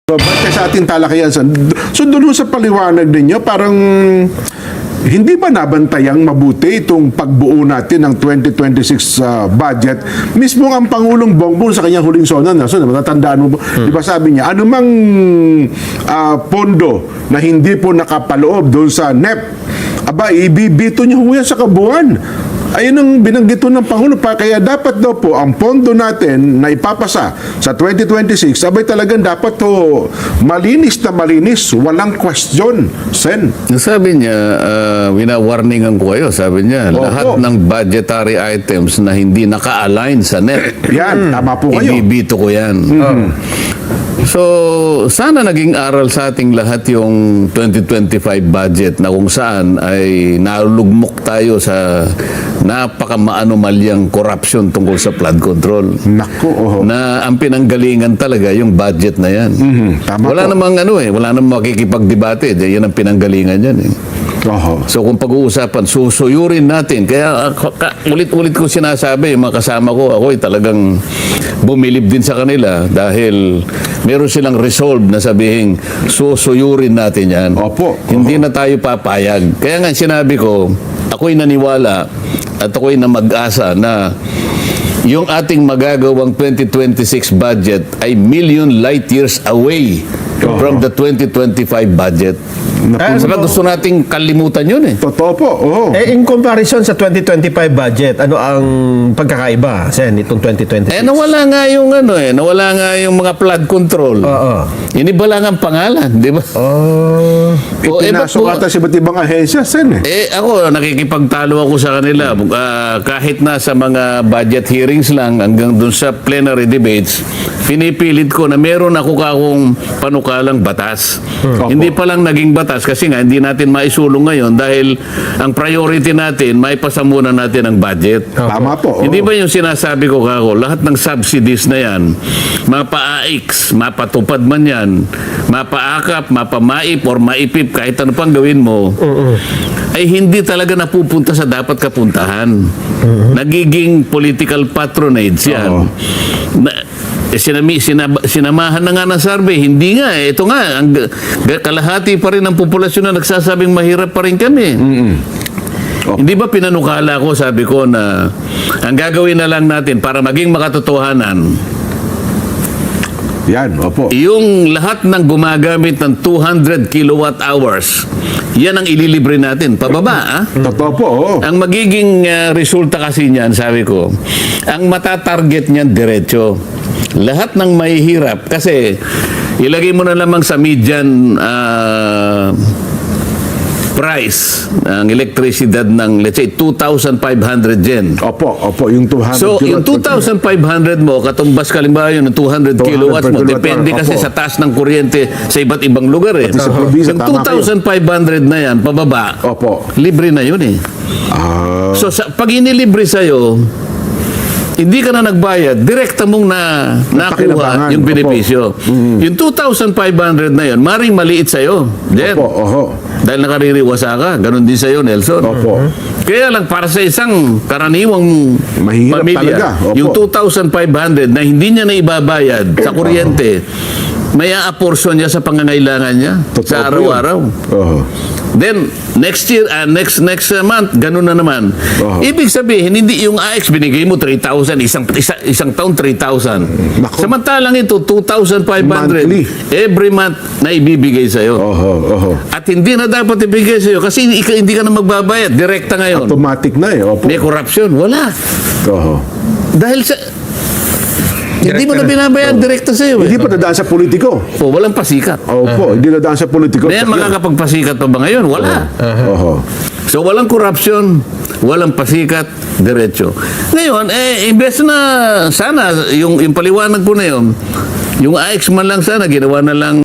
So, basta sa ating talakayan, so doon sa paliwanag ninyo, parang hindi ba nabantayang mabuti itong pagbuo natin ng 2026 budget? Mismo ang Pangulong Bongbong sa kanyang huling sona, matatandaan mo, di ba sabi niya, anumang pondo na hindi po nakapaloob doon sa NEP, aba, ibibito niyo yan sa kabuuan. Ayun ang binanggit ng Pangulo pa, kaya dapat daw po ang pondo natin na ipapasa sa 2026, abay talagang dapat to malinis na malinis, walang question, Sen. Sabi niya, wina-warningan ko kayo, sabi niya, lahat ng budgetary items na hindi naka-align sa NEP, yan, tama po kayo. ibibito ko yan. So, sana naging aral sa ating lahat yung 2025 budget na kung saan ay nalugmok tayo sa napaka-maanomalyang corruption tungkol sa flood control. Naku, Na ang pinanggalingan talaga yung budget na yan. Tama wala po. namang wala namang makikipagdebate. Yan ang pinanggalingan yan eh. So kung pag-uusapan, susuyurin natin. Kaya ulit-ulit ko sinasabi, yung mga kasama ko, ako ay talagang bumilib din sa kanila dahil meron silang resolve na sabihin, susuyurin natin yan. Opo. Hindi na tayo papayag. Kaya nga sinabi ko, ako'y naniwala at ako'y na mag-asa na yung ating magagawang 2026 budget ay million light years away from the 2025 budget. Saka gusto nating kalimutan yun eh. Totoo po, in comparison sa 2025 budget, ano ang pagkakaiba, Sen, itong 2026? Nawala nga yung nawala nga yung mga flood control. Iniba lang ang pangalan, di ba? Pinasok ata sa iba't ibang ahensya, Sen. Ako, nakikipagtalo ako sa kanila. Kahit na sa mga budget hearings lang, hanggang dun sa plenary debates, pinipilit ko na meron akong panukalang batas. Hindi pa lang naging batas kasi nga hindi natin maisulong ngayon dahil ang priority natin, maipasa muna natin ang budget. Tama po. Hindi ba yung sinasabi ko kako, lahat ng subsidies na yan, mapa-AIX, mapatupad man yan, mapa-AKAP, mapa-MAIP or maipip, kahit ano pang gawin mo, ay hindi talaga napupunta sa dapat kapuntahan. Nagiging political patronage yan. Sinamahan na nga ng survey, hindi nga. Ito nga, kalahati pa rin ng populasyon na nagsasabing mahirap pa rin kami. Hindi ba pinanukala ko, sabi ko na ang gagawin na lang natin para maging makatotohanan, yan, opo. yung lahat ng gumagamit ng 200 kilowatt hours, yan ang ililibre natin. Pababa, Totoo po, Ang magiging resulta kasi niyan, sabi ko, ang matatarget niyan diretso. Lahat ng mahihirap, kasi ilagay mo na lamang sa median price ng elektrisidad ng, let's say, 2,500 yen. Opo, yung 200 So, yung 2,500 mo, katumbas kalimbawa yun ng 200 kilowatts mo, depende kasi sa taas ng kuryente sa iba't ibang lugar eh. Sa probinsya, Yung tama 2,500 na yan, pababa, libre na yun eh. So, pag inilibre sa'yo, hindi ka na nagbayad, direkta mong nakuha yung benepisyo. Yung 2,500 na yun, maring maliit sa'yo. Dahil nakaririwasa ka, ganun din sa'yo, Nelson. Kaya lang, para sa isang karaniwang mahirap pamilya, talaga. yung 2,500 na hindi niya na ibabayad sa kuryente, may aaporsyon niya sa pangangailangan niya sa araw-araw. Then, next year, next month, ganun na naman. Ibig sabihin, hindi yung AX binigay mo 3,000, isang taon 3,000. Samantalang ito, 2,500 every month na ibibigay sa'yo. At hindi na dapat ibigay sa'yo kasi hindi ka na magbabayad. Direkta ngayon. Automatic na eh. May corruption. Wala. Dahil sa... Hindi mo na binabayad direkta sa'yo. Hindi pa nadaan sa politiko. Walang pasikat. Hindi nadaan sa politiko. Ngayon, makakapagpasikat pa ba ngayon? Wala. So, walang corruption, walang pasikat, diretso. Ngayon, imbes na sana, yung paliwanag ko na yun, yung AX man lang sana, ginawa na lang